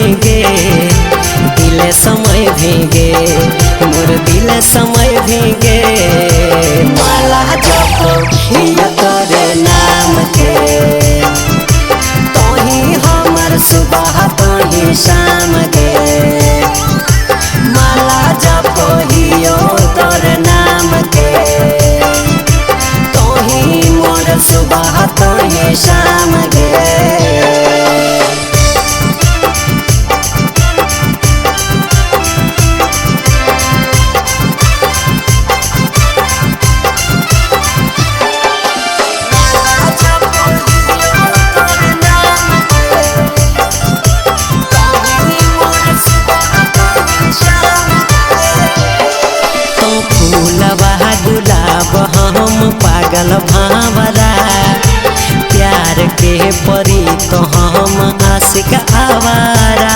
भीगे दिल समय भीगे मोर दिल समय भीगे माला जपो हिया तोरे नाम के तोही हमर सुबह तोही शाम के माला जपो हियो तोरे नाम के तोही मोर सुबह तोही शाम के हम पागल भावरा प्यार के परी तो हम आशिक आवारा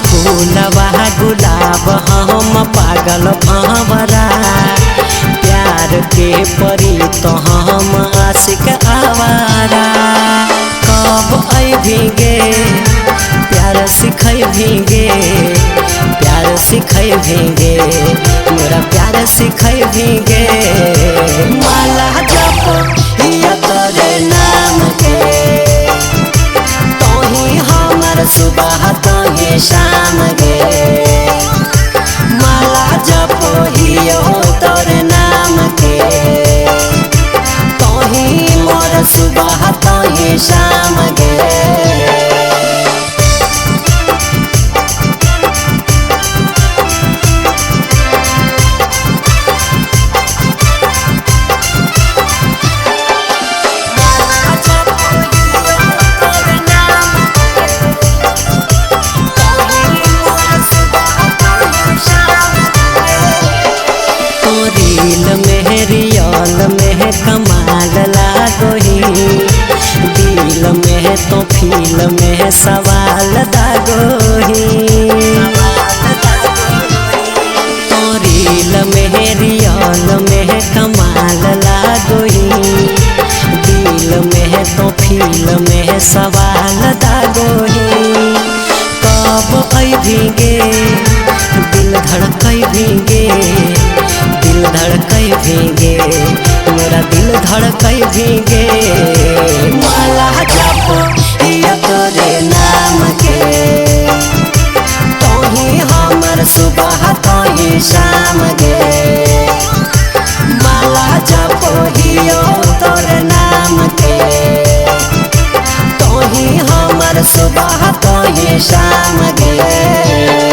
फूलवा गुलाब हम पागल भावरा प्यार के परी तो हम आशिक आवारा कब आई भीगे प्यार सिखै भीगे प्यार सिखै भीगे मोरा प्यार सिखै भीगे माला जपो हिया तोरे नाम के तोही हमर सुबह तोही शाम गे माला जपो हियो तोरे नाम के तोही मोर सुबह तोही शाम गे कमाल लागोही दिल में तो फील में सवाल दागोही तो रील में रियल में कमाल लागोही दिल में तो फील में सवाल दागोही कब आई भीगे दिल धड़कै भीगे दिल धड़कै भीगे मेरा दिल धड़कै भीगे माला जपो हिया तोरे नाम के तोही हमर सुबह तोही शाम गे माला जपो हियो तोरे नाम के तोही हमर सुबह तोही शाम गे।